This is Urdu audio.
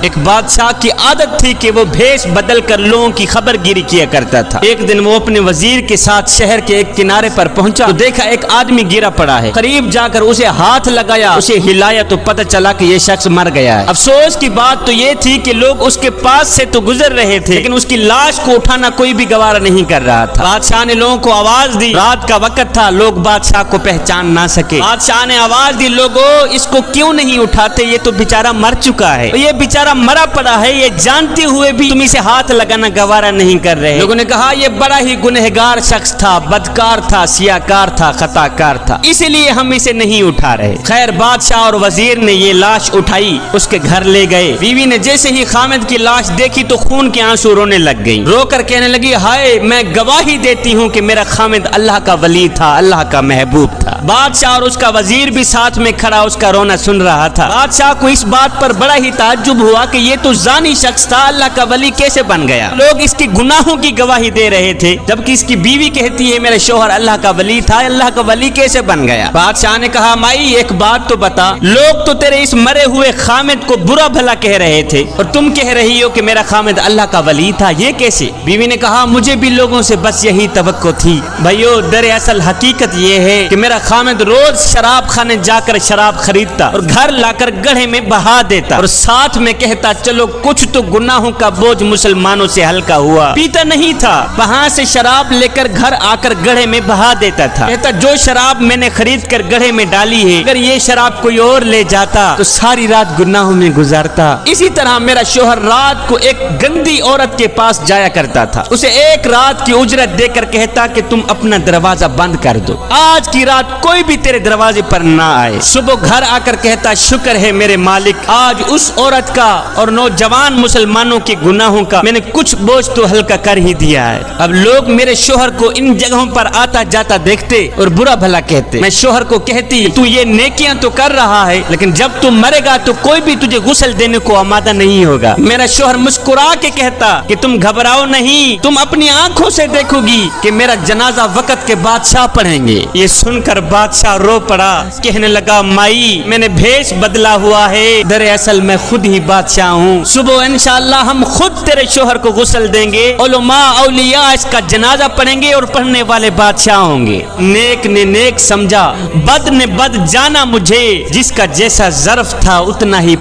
ایک بادشاہ کی عادت تھی کہ وہ بھیس بدل کر لوگوں کی خبر گیری کیا کرتا تھا۔ ایک دن وہ اپنے وزیر کے ساتھ شہر کے ایک کنارے پر پہنچا تو دیکھا ایک آدمی گرا پڑا ہے۔ قریب جا کر اسے ہاتھ لگایا، اسے ہلایا تو پتہ چلا کہ یہ شخص مر گیا ہے۔ افسوس کی بات تو یہ تھی کہ لوگ اس کے پاس سے تو گزر رہے تھے لیکن اس کی لاش کو اٹھانا کوئی بھی گوارا نہیں کر رہا تھا۔ بادشاہ نے لوگوں کو آواز دی، رات کا وقت تھا، لوگ بادشاہ کو پہچان نہ سکے۔ بادشاہ نے آواز دی، لوگوں اس کو کیوں نہیں اٹھاتے، یہ تو بیچارہ مر چکا ہے، یہ بیچارہ مرا پڑا ہے، یہ جانتے ہوئے بھی تم اسے ہاتھ لگانا گوارا نہیں کر رہے۔ لوگوں نے کہا یہ بڑا ہی گنہگار شخص تھا، بدکار تھا، سیاکار تھا، خطا کار تھا، اسی لیے ہم اسے نہیں اٹھا رہے۔ خیر بادشاہ اور وزیر نے یہ لاش اٹھائی، اس کے گھر لے گئے۔ بیوی نے جیسے ہی خامد کی لاش دیکھی تو خون کے آنسو رونے لگ گئی، رو کر کہنے لگی، ہائے میں گواہی دیتی ہوں کہ میرا خامد اللہ کا ولی تھا، اللہ کا محبوب تھا۔ بادشاہ اور اس کا وزیر بھی ساتھ میں کھڑا اس کا رونا سن رہا تھا۔ بادشاہ کو اس بات پر بڑا ہی تعجب ہوا کہ یہ تو زانی شخص تھا، اللہ کا ولی کیسے بن گیا؟ لوگ اس کی گناہوں کی گواہی دے رہے تھے جبکہ اس کی بیوی کہتی ہے میرا شوہر اللہ کا ولی تھا، اللہ کا ولی کیسے بن گیا؟ بادشاہ نے کہا مائی ایک بات تو بتا، لوگ تو تیرے اس مرے ہوئے خامد کو برا بھلا کہہ رہے تھے اور تم کہہ رہی ہو کہ میرا خامد اللہ کا ولی تھا، یہ کیسے؟ بیوی نے کہا مجھے بھی لوگوں سے بس یہی توقع تھی بھائیو، دراصل حقیقت یہ ہے کہ میرا خامد روز شراب خانے جا کر شراب خریدتا اور گھر لا کر گڑھے میں بہا دیتا اور ساتھ میں کہتا چلو کچھ تو گناہوں کا بوجھ مسلمانوں سے ہلکا ہوا۔ پیتا نہیں تھا، وہاں سے شراب لے کر گھر آ کر گڑھے میں بہا دیتا تھا، کہتا جو شراب میں نے خرید کر گڑھے میں ڈالی ہے اگر یہ شراب کوئی اور لے جاتا تو ساری رات گناہوں میں گزارتا۔ اسی طرح میرا شوہر رات کو ایک گندی عورت کے پاس جایا کرتا تھا، اسے ایک رات کی اجرت دے کر کہتا کہ تم اپنا دروازہ بند کر دو، آج کی رات کوئی بھی تیرے دروازے پر نہ آئے۔ صبح گھر آ کر کہتا شکر ہے میرے مالک، آج اس عورت کا اور نوجوان مسلمانوں کے گناہوں کا میں نے کچھ بوجھ تو ہلکا کر ہی دیا ہے۔ اب لوگ میرے شوہر کو ان جگہوں پر آتا جاتا دیکھتے اور برا بھلا کہتے، میں شوہر کو کہتی تو یہ نیکیاں تو کر رہا ہے لیکن جب تم مرے گا تو کوئی بھی تجھے غسل دینے کو آمادہ نہیں ہوگا۔ میرا شوہر مسکرا کے کہتا کہ تم گھبراؤ نہیں، تم اپنی آنکھوں سے دیکھو گی کہ میرا جنازہ وقت کے بادشاہ پڑھیں گے۔ یہ سن کر بادشاہ رو پڑا، کہنے لگا مائی میں نے بھیس بدلا ہوا ہے، دراصل میں خود ہی بادشاہ ہوں، صبح انشاءاللہ ہم خود تیرے شوہر کو غسل دیں گے، علماء اولیاء اس کا جنازہ پڑھیں گے اور پڑھنے والے بادشاہ ہوں گے۔ نیک نے نیک سمجھا، بد نے بد جانا، مجھے جس کا جیسا ظرف تھا اتنا ہی